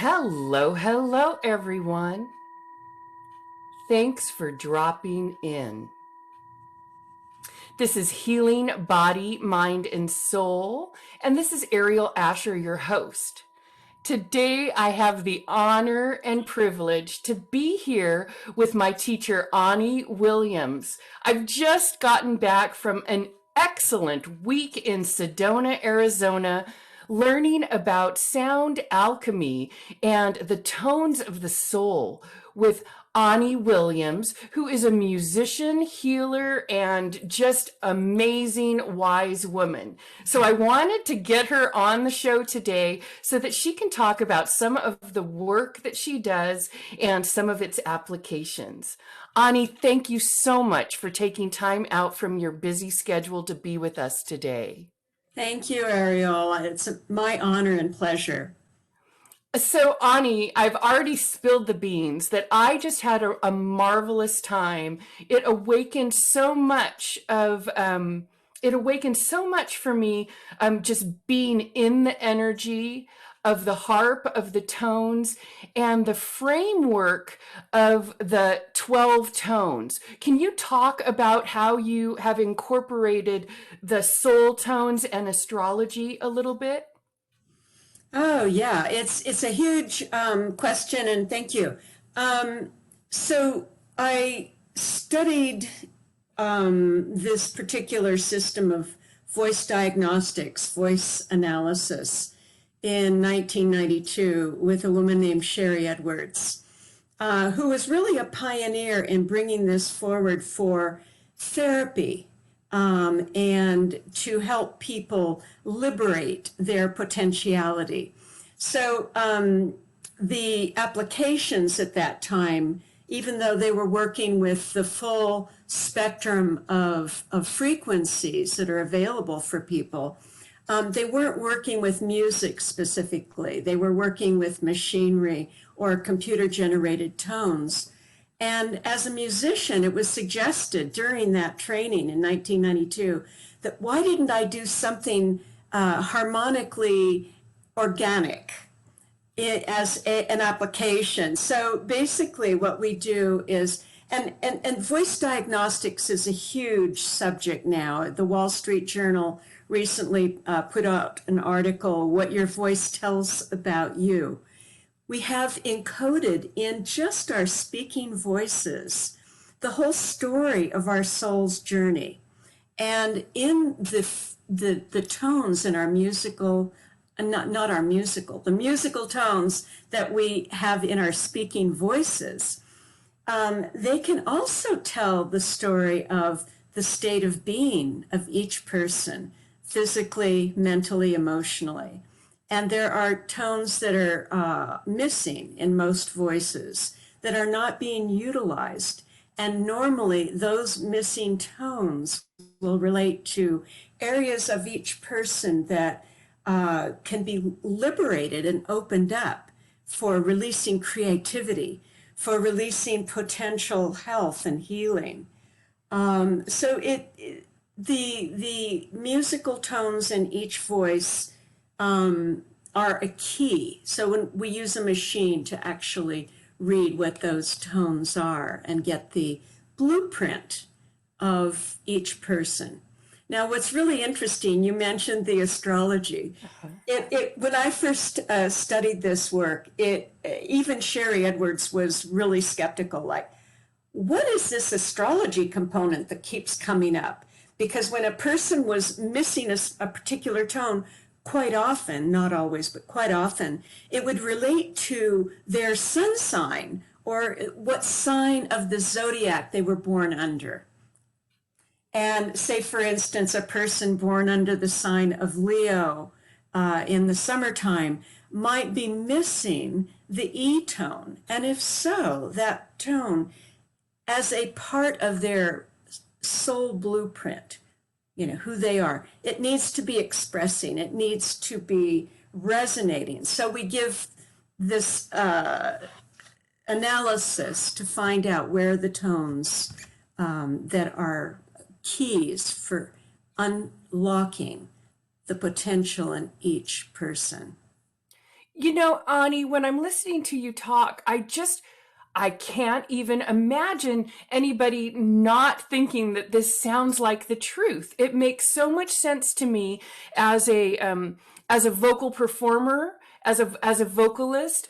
Hello, hello, everyone. Thanks for dropping in. This is Healing Body, Mind, and Soul, and this is Ariel Asher, your host. Today, I have the honor and privilege to be here with my teacher, Ani Williams. I've just gotten back from an excellent week in Sedona, Arizona, learning about sound alchemy and the tones of the soul with Ani Williams, who is a musician, healer, and just amazing, wise woman. So I wanted to get her on the show today so that she can talk about some of the work that she does and some of its applications. Ani, thank you so much for taking time out from your busy schedule to be with us today. Thank you, Ariel. It's my honor and pleasure. So, Ani, I've already spilled the beans that I just had a marvelous time. It awakened so much for me, just being in the energy of the harp, of the tones, and the framework of the 12 tones. Can you talk about how you have incorporated the soul tones and astrology a little bit? Oh, yeah, it's a huge question, and thank you. So I studied this particular system of voice diagnostics, voice analysis, in 1992 with a woman named Sherry Edwards, who was really a pioneer in bringing this forward for therapy and to help people liberate their potentiality. So the applications at that time, even though they were working with the full spectrum of frequencies that are available for people, they weren't working with music specifically. They were working with machinery or computer-generated tones. And as a musician, it was suggested during that training in 1992 that why didn't I do something harmonically organic as an application? So basically what we do is, and voice diagnostics is a huge subject now. The Wall Street Journal recently put out an article, What Your Voice Tells About You. We have encoded in just our speaking voices the whole story of our soul's journey. And in the tones in our musical, not our musical, the musical tones that we have in our speaking voices, they can also tell the story of the state of being of each person, physically, mentally, emotionally. And there are tones that are missing in most voices that are not being utilized. And normally those missing tones will relate to areas of each person that can be liberated and opened up for releasing creativity, for releasing potential health and healing. So the musical tones in each voice are a key. So when we use a machine to actually read what those tones are and get the blueprint of each person. Now, what's really interesting, you mentioned the astrology. When I first studied this work, even Sherry Edwards was really skeptical, like, what is this astrology component that keeps coming up? Because when a person was missing a particular tone, quite often, not always, but quite often, it would relate to their sun sign or what sign of the zodiac they were born under. And say, for instance, a person born under the sign of Leo in the summertime might be missing the E tone. And if so, that tone as a part of their soul blueprint, who they are, it needs to be expressing, it needs to be resonating. So we give this analysis to find out where the tones that are keys for unlocking the potential in each person. You know, Ani, when I'm listening to you talk, I can't even imagine anybody not thinking that this sounds like the truth. It makes so much sense to me as a vocal performer, as a vocalist,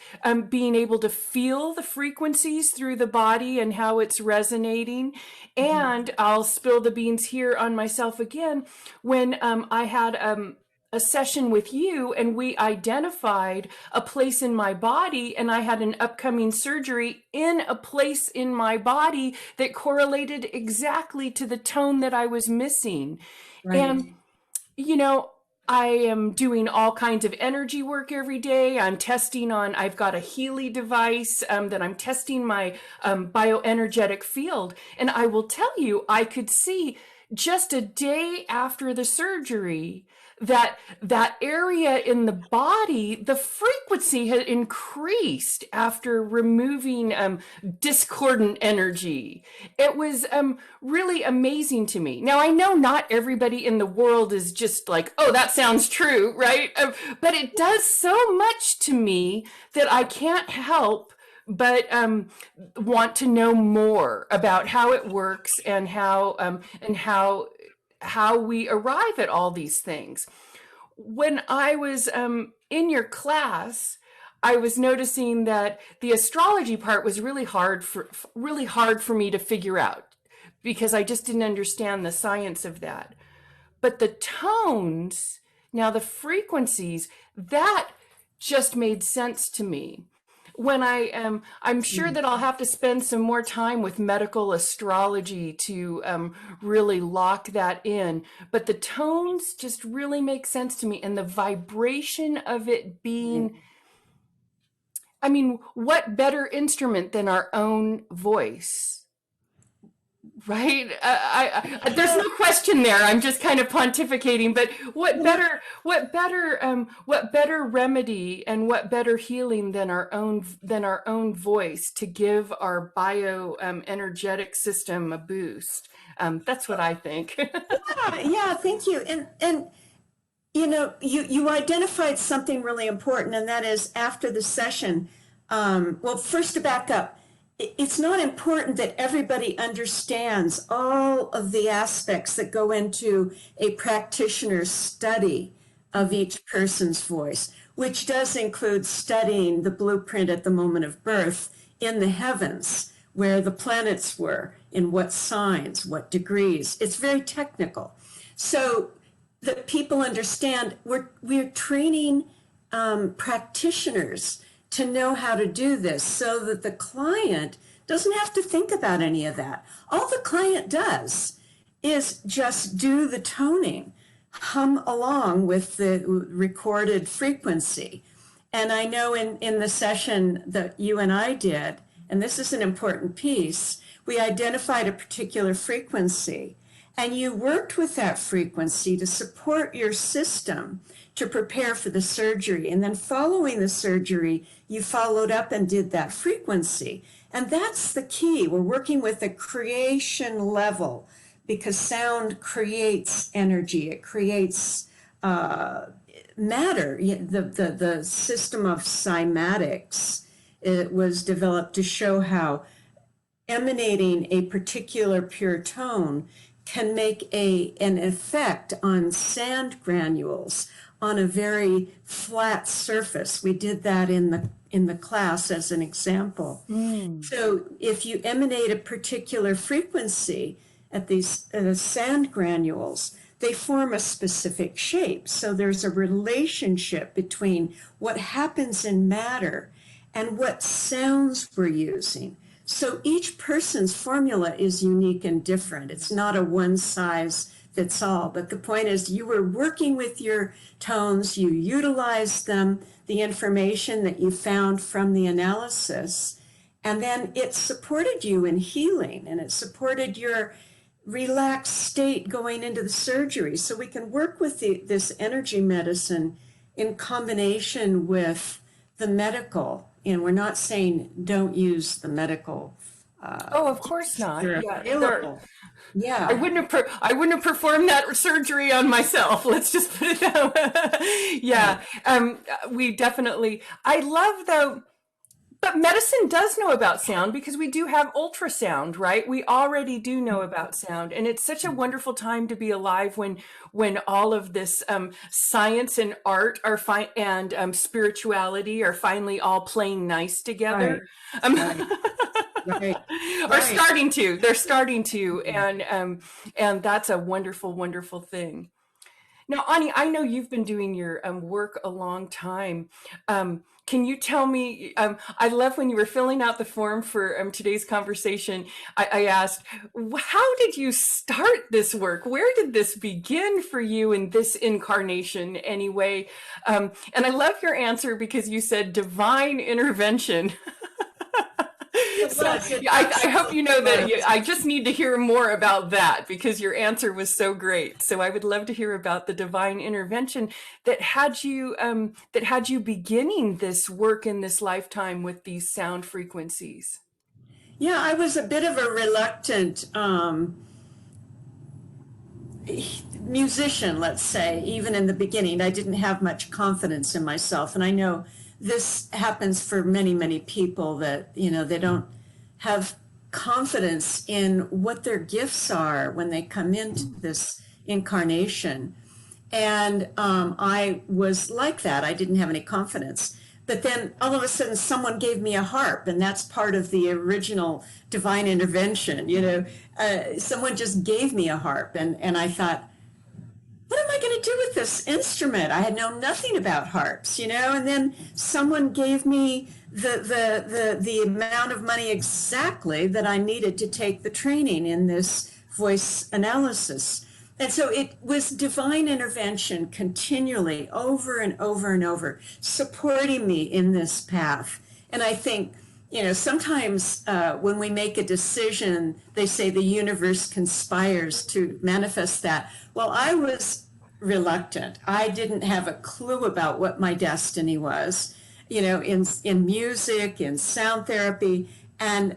being able to feel the frequencies through the body and how it's resonating. And I'll spill the beans here on myself again. When I had a session with you and we identified a place in my body, and I had an upcoming surgery in a place in my body that correlated exactly to the tone that I was missing. Right. And you know, I am doing all kinds of energy work every day. I've got a Healy device that I'm testing my bioenergetic field. And I will tell you, I could see just a day after the surgery that area in the body, the frequency had increased after removing discordant energy. It was really amazing to me. Now, I know not everybody in the world is just like, oh, that sounds true, right? But it does so much to me that I can't help but want to know more about how it works and how we arrive at all these things. When I was in your class, I was noticing that the astrology part was really hard for me to figure out because I just didn't understand the science of that. But the tones, now the frequencies, that just made sense to me. When I'm sure that I'll have to spend some more time with medical astrology to really lock that in. But the tones just really make sense to me, and the vibration of it being, I mean, what better instrument than our own voice? Right? There's no question there. I'm just kind of pontificating, but what better remedy and what better healing than our own voice to give our bio energetic system a boost? That's what I think. Yeah, thank you. And you know, you identified something really important, and that is after the session. Well, first to back up, it's not important that everybody understands all of the aspects that go into a practitioner's study of each person's voice, which does include studying the blueprint at the moment of birth in the heavens, where the planets were, in what signs, what degrees. It's very technical. So that people understand we're training practitioners to know how to do this so that the client doesn't have to think about any of that. All the client does is just do the toning, hum along with the recorded frequency. And I know in the session that you and I did, and this is an important piece, we identified a particular frequency, and you worked with that frequency to support your system to prepare for the surgery. And then following the surgery, you followed up and did that frequency. And that's the key. We're working with a creation level because sound creates energy. It creates matter. The system of cymatics, it was developed to show how emanating a particular pure tone can make an effect on sand granules on a very flat surface. We did that in the class as an example. So if you emanate a particular frequency at these sand granules, they form a specific shape. So there's a relationship between what happens in matter and what sounds we're using. So each person's formula is unique and different. It's not a one size fits all. But the point is, you were working with your tones, you utilized them, the information that you found from the analysis, and then it supported you in healing, and it supported your relaxed state going into the surgery. So we can work with this energy medicine in combination with the medical. And we're not saying don't use the medical Oh, of course gifts that not. are Yeah, there. available. Yeah, I wouldn't have performed that surgery on myself. Let's just put it that way. Yeah, right. we definitely. I love though. But medicine does know about sound because we do have ultrasound, right? We already do know about sound, and it's such a wonderful time to be alive when all of this science and art are fine and spirituality are finally all playing nice together. Right, Um, right, right, are right. starting to. They're starting to, and that's a wonderful, wonderful thing. Now, Ani, I know you've been doing your work a long time. Can you tell me? I love when you were filling out the form for today's conversation. I asked, how did you start this work? Where did this begin for you in this incarnation, anyway? And I love your answer because you said divine intervention. It So was, it yeah, I hope you know absolutely that was. I just need to hear more about that because your answer was so great. So I would love to hear about the divine intervention that had you beginning this work in this lifetime with these sound frequencies. Yeah, I was a bit of a reluctant musician, let's say, even in the beginning. I didn't have much confidence in myself. And I know this happens for many, many people that, they don't have confidence in what their gifts are when they come into this incarnation. And I was like that. I didn't have any confidence. But then all of a sudden, someone gave me a harp, and that's part of the original divine intervention. Someone just gave me a harp, and I thought, what am I going to do with this instrument? I had known nothing about harps, and then someone gave me the amount of money exactly that I needed to take the training in this voice analysis. And so it was divine intervention continually, over and over and over, supporting me in this path. And I think, sometimes when we make a decision, they say the universe conspires to manifest that. Well, I was reluctant. I didn't have a clue about what my destiny was, in music, in sound therapy. And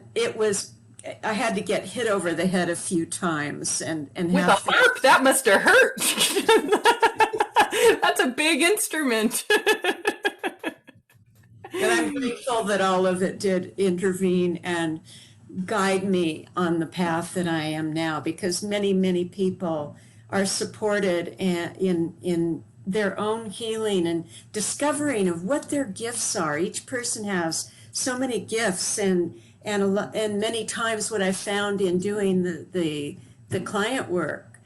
I had to get hit over the head a few times and With a have things. harp, that must have hurt. That's a big instrument. And I'm grateful that all of it did intervene and guide me on the path that I am now, because many, many people are supported in their own healing and discovering of what their gifts are. Each person has so many gifts, and many times what I found in doing the client work,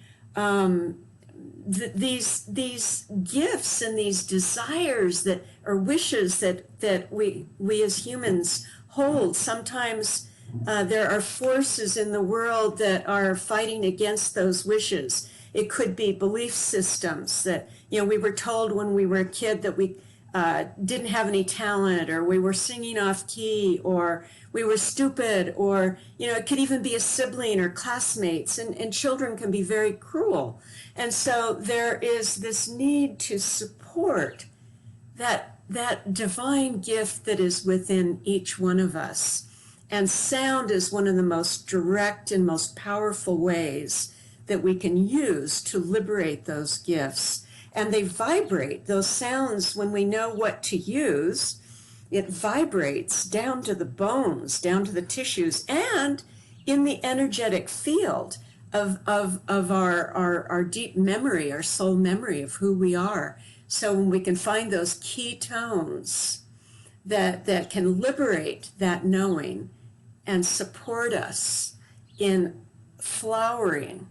these gifts and these desires that or wishes that we as humans hold. Sometimes there are forces in the world that are fighting against those wishes. It could be belief systems that we were told when we were a kid that we didn't have any talent, or we were singing off key, or we were stupid, or it could even be a sibling or classmates, and children can be very cruel. And so there is this need to support that divine gift that is within each one of us. And sound is one of the most direct and most powerful ways that we can use to liberate those gifts. And they vibrate, those sounds, when we know what to use, it vibrates down to the bones, down to the tissues, and in the energetic field of our deep memory, our soul memory of who we are. So when we can find those key tones that can liberate that knowing and support us in flowering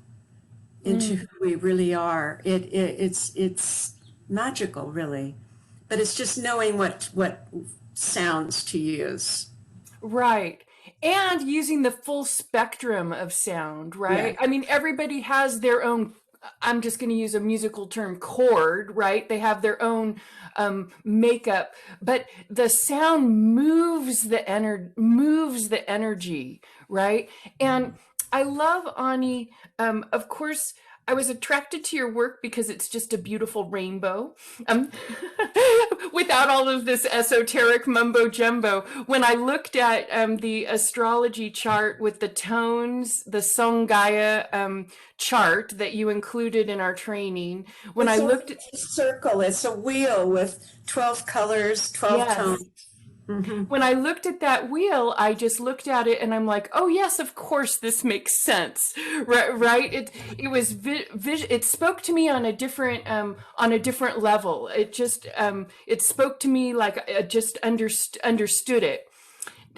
into who we really are, it's magical, really. But it's just knowing what sounds to use. Right. And using the full spectrum of sound, Yeah. right? I mean, everybody has their own, I'm just going to use a musical term, chord, right? They have their own makeup, but the sound moves the energy, right? And I love, Ani, of course, I was attracted to your work because it's just a beautiful rainbow. Um, without all of this esoteric mumbo jumbo. When I looked at the astrology chart with the tones, the Sungaya chart that you included in our training, when I It's looked a at, circle. It's a wheel with 12 colors, 12 yes, tones. Mm-hmm. when I looked at that wheel, I just looked at it and I'm like, oh yes, of course this makes sense, right? Right? It was it spoke to me on a different level. It just it spoke to me like I just understood it.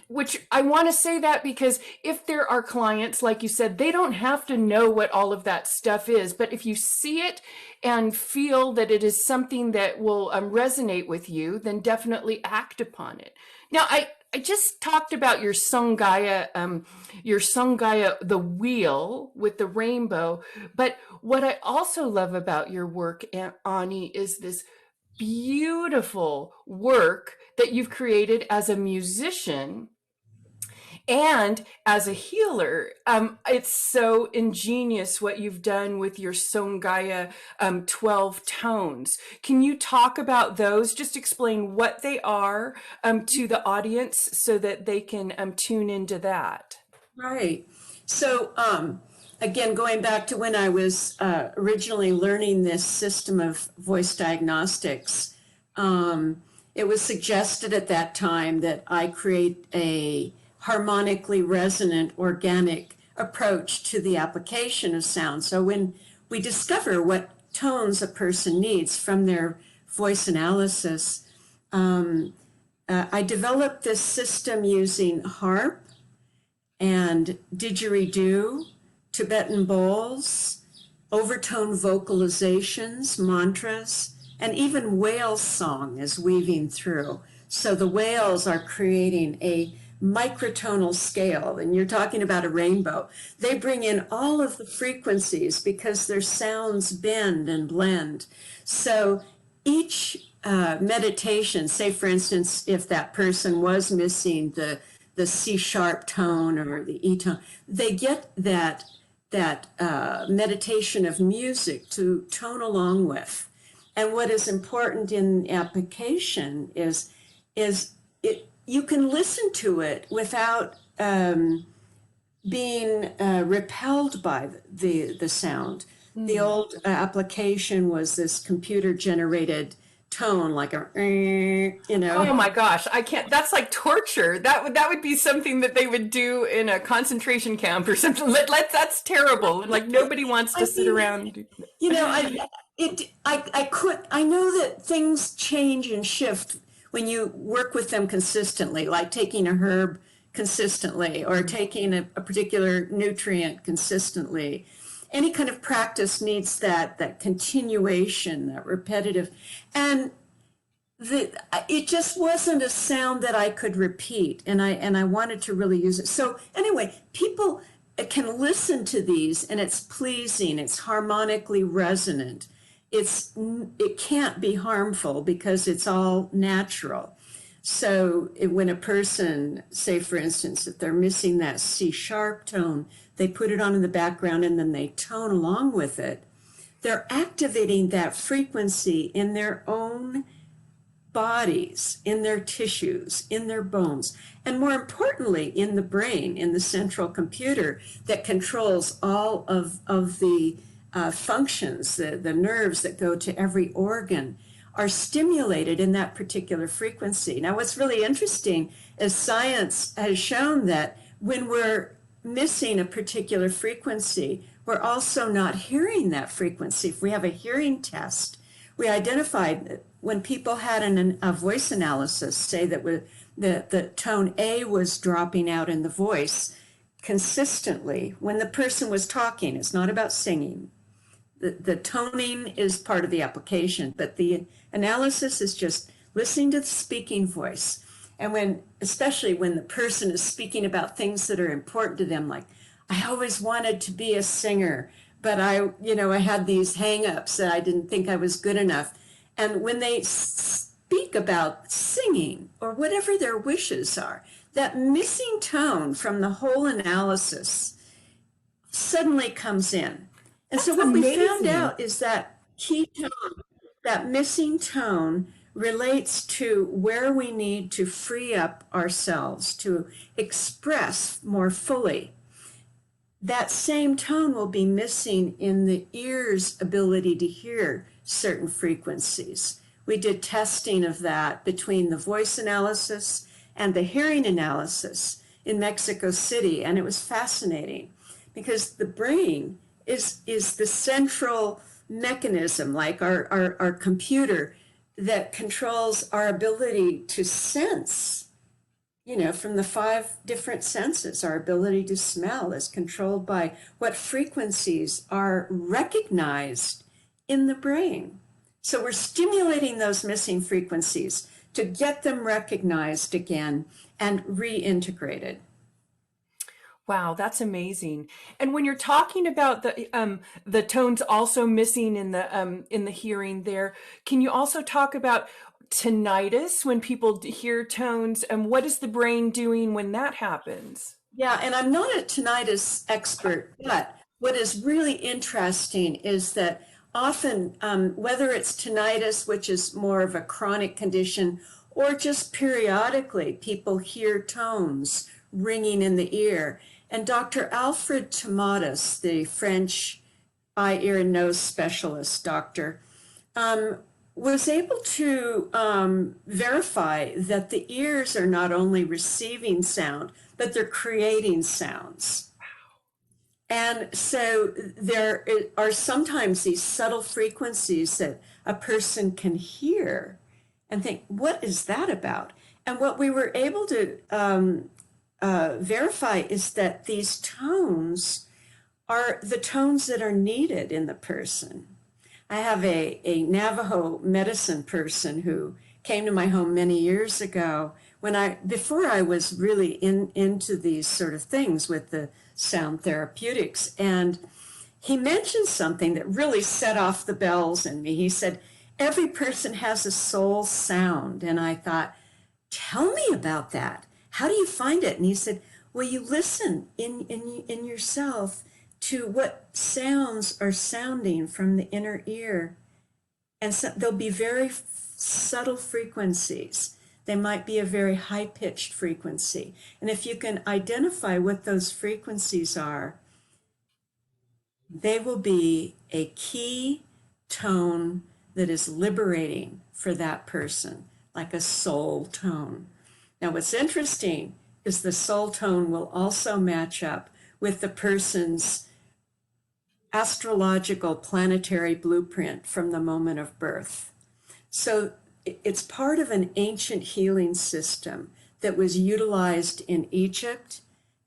Which I want to say that because if there are clients, like you said, they don't have to know what all of that stuff is. But if you see it and feel that it is something that will resonate with you, then definitely act upon it. Now, I just talked about your Sungaya, the wheel with the rainbow. But what I also love about your work, Ani, is this beautiful work that you've created as a musician and as a healer. It's so ingenious what you've done with your Songaya 12 tones. Can you talk about those? Just explain what they are to the audience so that they can tune into that. Right. So, again, going back to when I was originally learning this system of voice diagnostics, it was suggested at that time that I create a harmonically resonant, organic approach to the application of sound. So, when we discover what tones a person needs from their voice analysis, I developed this system using harp and didgeridoo, Tibetan bowls, overtone vocalizations, mantras, and even whale song is weaving through. So the whales are creating a microtonal scale, and you're talking about a rainbow. They bring in all of the frequencies because their sounds bend and blend. So each meditation, say for instance, if that person was missing the C sharp tone or the E tone, they get that meditation of music to tone along with. And what is important in application is it you can listen to it without being repelled by the sound. The old application was this computer generated tone, like a Oh my gosh, I can't. That's like torture. That would be something that they would do in a concentration camp or something. That's terrible. Like nobody wants I to sit mean, around. you know, I know that things change and shift when you work with them consistently, like taking a herb consistently or taking a particular nutrient consistently. Any kind of practice needs that continuation, that repetitive, and it just wasn't a sound that I could repeat, and I wanted to really use it. So anyway, people can listen to these, and it's pleasing. It's harmonically resonant. It can't be harmful because it's all natural. So when a person, say for instance, if they're missing that C sharp tone, they put it on in the background and then they tone along with it. They're activating that frequency in their own bodies, in their tissues, in their bones, and more importantly, in the brain, in the central computer that controls all of the functions, the nerves that go to every organ are stimulated in that particular frequency. Now, what's really interesting is science has shown that when we're missing a particular frequency, we're also not hearing that frequency. If we have a hearing test, we identified that when people had a voice analysis, say that the tone A was dropping out in the voice consistently when the person was talking. It's not about singing. The toning is part of the application, but the analysis is just listening to the speaking voice. And especially when the person is speaking about things that are important to them, like, I always wanted to be a singer, but I had these hang-ups that I didn't think I was good enough. And when they speak about singing or whatever their wishes are, that missing tone from the whole analysis suddenly comes in. And so That's what we found amazing. out is that key tone, that missing tone, relates to where we need to free up ourselves to express more fully. That same tone will be missing in the ear's ability to hear certain frequencies. We did testing of that between the voice analysis and the hearing analysis in Mexico City, and it was fascinating because the brain is the central mechanism, like our computer, that controls our ability to sense. From the 5 different senses, our ability to smell is controlled by what frequencies are recognized in the brain. So we're stimulating those missing frequencies to get them recognized again and reintegrated. Wow, that's amazing. And when you're talking about the tones also missing in the hearing there, can you also talk about tinnitus when people hear tones, and what is the brain doing when that happens? Yeah, and I'm not a tinnitus expert, but what is really interesting is that often, whether it's tinnitus, which is more of a chronic condition, or just periodically, people hear tones ringing in the ear. And Dr. Alfred Tomatis, the French eye, ear, and nose specialist doctor, was able to verify that the ears are not only receiving sound, but they're creating sounds. And so there are sometimes these subtle frequencies that a person can hear and think, what is that about? And what we were able to verify is that these tones are the tones that are needed in the person. I have a Navajo medicine person who came to my home many years ago before I was really into these sort of things with the sound therapeutics. And he mentioned something that really set off the bells in me. He said, every person has a soul sound. And I thought, tell me about that. How do you find it? And he said, well, you listen in yourself to what sounds are sounding from the inner ear. And so there'll be very subtle frequencies. They might be a very high-pitched frequency. And if you can identify what those frequencies are, they will be a key tone that is liberating for that person, like a soul tone. Now, what's interesting is the soul tone will also match up with the person's astrological planetary blueprint from the moment of birth. So it's part of an ancient healing system that was utilized in Egypt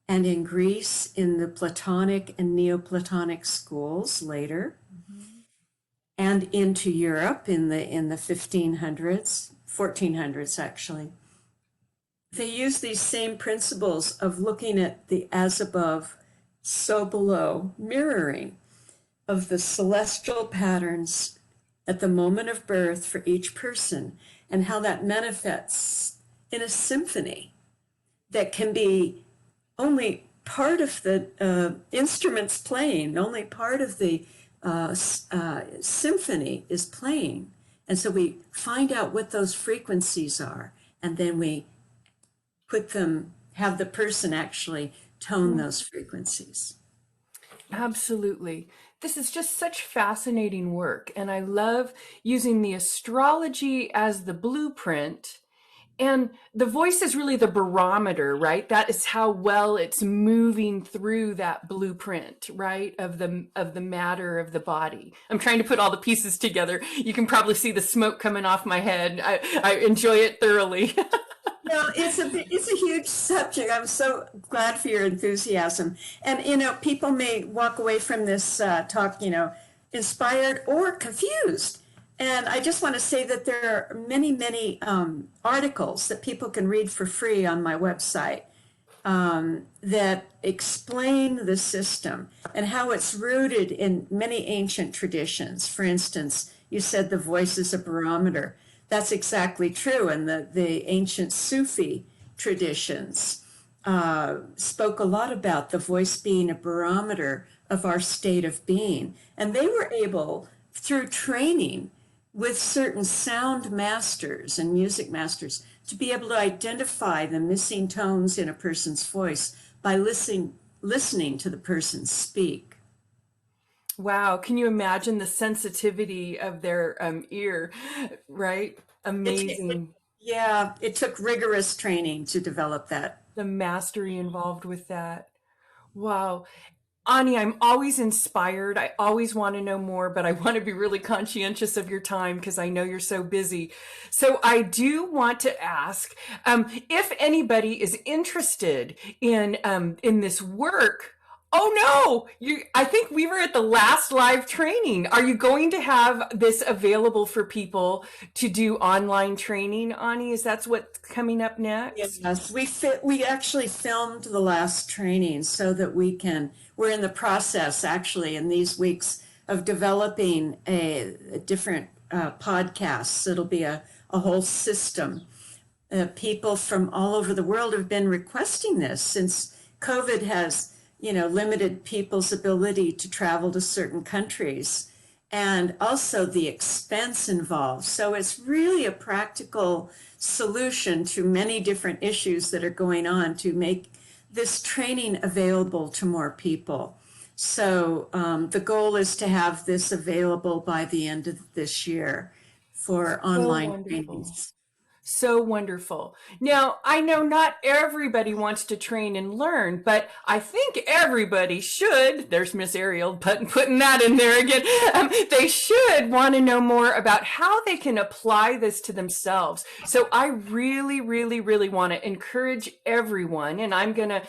and in Greece in the Platonic and Neoplatonic schools later, and into Europe in the 1500s, 1400s actually. They use these same principles of looking at the as above, so below, mirroring of the celestial patterns at the moment of birth for each person, and how that manifests in a symphony that can be only part of the instruments playing, only part of the symphony is playing. And so we find out what those frequencies are, and then we have the person actually tone those frequencies. Absolutely. This is just such fascinating work. And I love using the astrology as the blueprint. And the voice is really the barometer, right? That is how well it's moving through that blueprint, right? Of the matter of the body. I'm trying to put all the pieces together. You can probably see the smoke coming off my head. I enjoy it thoroughly. No, it's a huge subject. I'm so glad for your enthusiasm. And, people may walk away from this talk, inspired or confused. And I just want to say that there are many, many articles that people can read for free on my website that explain the system and how it's rooted in many ancient traditions. For instance, you said the voice is a barometer. That's exactly true. And the ancient Sufi traditions spoke a lot about the voice being a barometer of our state of being. And they were able, through training with certain sound masters and music masters, to be able to identify the missing tones in a person's voice by listening to the person speak. Wow. Can you imagine the sensitivity of their ear, right? Amazing. Yeah, it took rigorous training to develop that. The mastery involved with that. Wow. Ani, I'm always inspired. I always want to know more, but I want to be really conscientious of your time because I know you're so busy. So I do want to ask if anybody is interested in this work. Oh no, I think we were at the last live training. Are you going to have this available for people to do online training, Ani? Is that what's coming up next? Yes, we actually filmed the last training so that we're in the process actually in these weeks of developing a different podcasts. It'll be a whole system. People from all over the world have been requesting this since COVID has, limited people's ability to travel to certain countries and also the expense involved. So it's really a practical solution to many different issues that are going on to make this training available to more people. So the goal is to have this available by the end of this year for So online wonderful. trainings. So wonderful. Now, I know not everybody wants to train and learn, but I think everybody should. There's Miss Ariel putting that in there again. They should want to know more about how they can apply this to themselves. So I really, really, really want to encourage everyone, and I'm gonna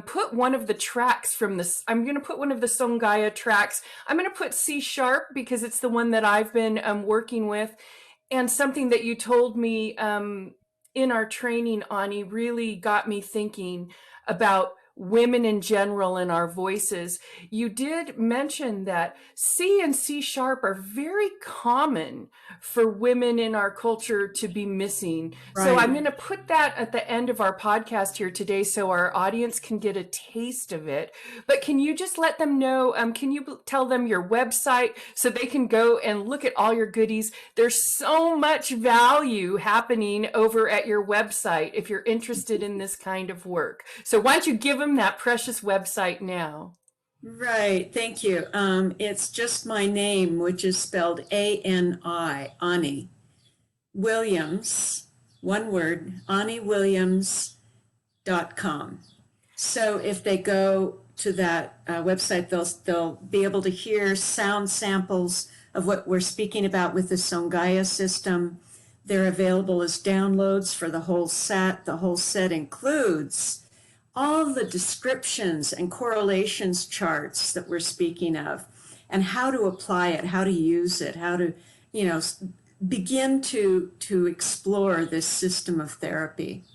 put one of the tracks from this. I'm gonna put one of the Sungaya tracks. I'm gonna put C sharp because it's the one that I've been working with. And something that you told me in our training, Ani, really got me thinking about women in general and our voices. You did mention that C and C sharp are very common for women in our culture to be missing. Right. So I'm going to put that at the end of our podcast here today so our audience can get a taste of it. But can you just let them know, can you tell them your website so they can go and look at all your goodies? There's so much value happening over at your website if you're interested in this kind of work. So why don't you give them that precious website now? Right, thank you. It's just my name, which is spelled A-N-I, Ani Williams, one word, AniWilliams.com. So if they go to that website, they'll be able to hear sound samples of what we're speaking about with the Sungaya system. They're available as downloads for the whole set. The whole set includes all the descriptions and correlations charts that we're speaking of, and how to apply it, how to use it, how to, begin to explore this system of therapy.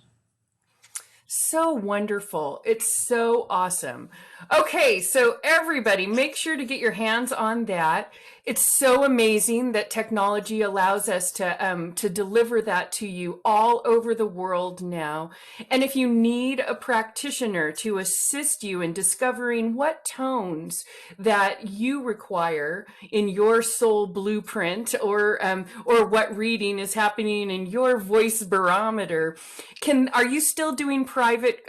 So wonderful. It's so awesome. Okay, so everybody, make sure to get your hands on that. It's so amazing that technology allows us to deliver that to you all over the world now. And if you need a practitioner to assist you in discovering what tones that you require in your soul blueprint, or what reading is happening in your voice barometer, are you still doing private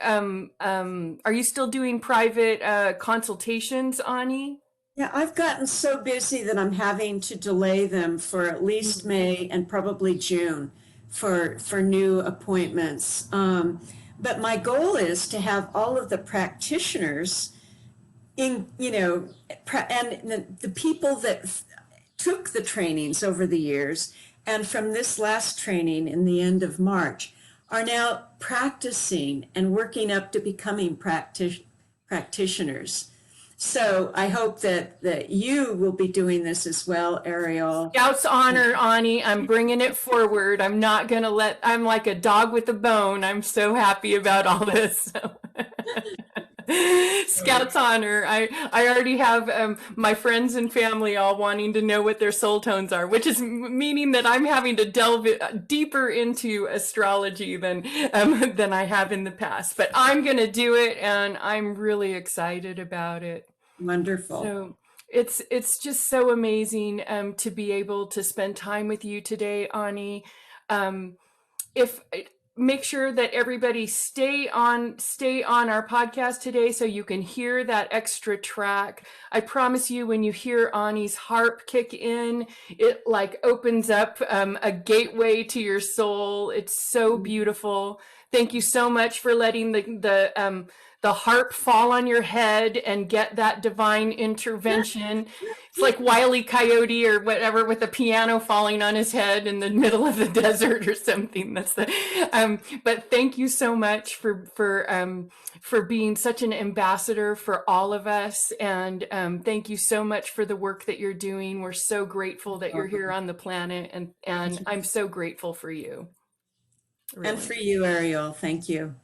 consultations, Ani? Yeah, I've gotten so busy that I'm having to delay them for at least May and probably June for new appointments. But my goal is to have all of the practitioners and the people that took the trainings over the years and from this last training in the end of March are now practicing and working up to becoming practitioners. So I hope that you will be doing this as well, Ariel. Scout's honor, Ani. I'm bringing it forward. I'm not going to I'm like a dog with a bone. I'm so happy about all this. Scout's honor. I already have my friends and family all wanting to know what their soul tones are, which is meaning that I'm having to delve deeper into astrology than I have in the past. But I'm going to do it, and I'm really excited about it. Wonderful. So it's just so amazing to be able to spend time with you today, Ani. Um, if Make sure that everybody stay on our podcast today so you can hear that extra track. I promise you, when you hear Ani's harp kick in, it like opens up a gateway to your soul. It's so beautiful. Thank you so much for letting the harp fall on your head and get that divine intervention. It's like Wile E. Coyote or whatever with a piano falling on his head in the middle of the desert or something. That's the. But thank you so much for being such an ambassador for all of us, and thank you so much for the work that you're doing. We're so grateful that you're here on the planet, and I'm so grateful for you. And Really. for you, Ariel, thank you.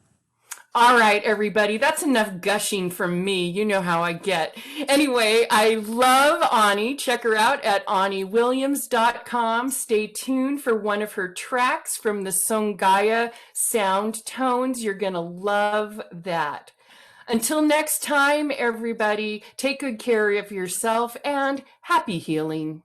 All right, everybody, that's enough gushing from me. You know how I get. Anyway, I love Ani. Check her out at aniwilliams.com. Stay tuned for one of her tracks from the Sungaya sound tones. You're going to love that. Until next time, everybody, take good care of yourself and happy healing.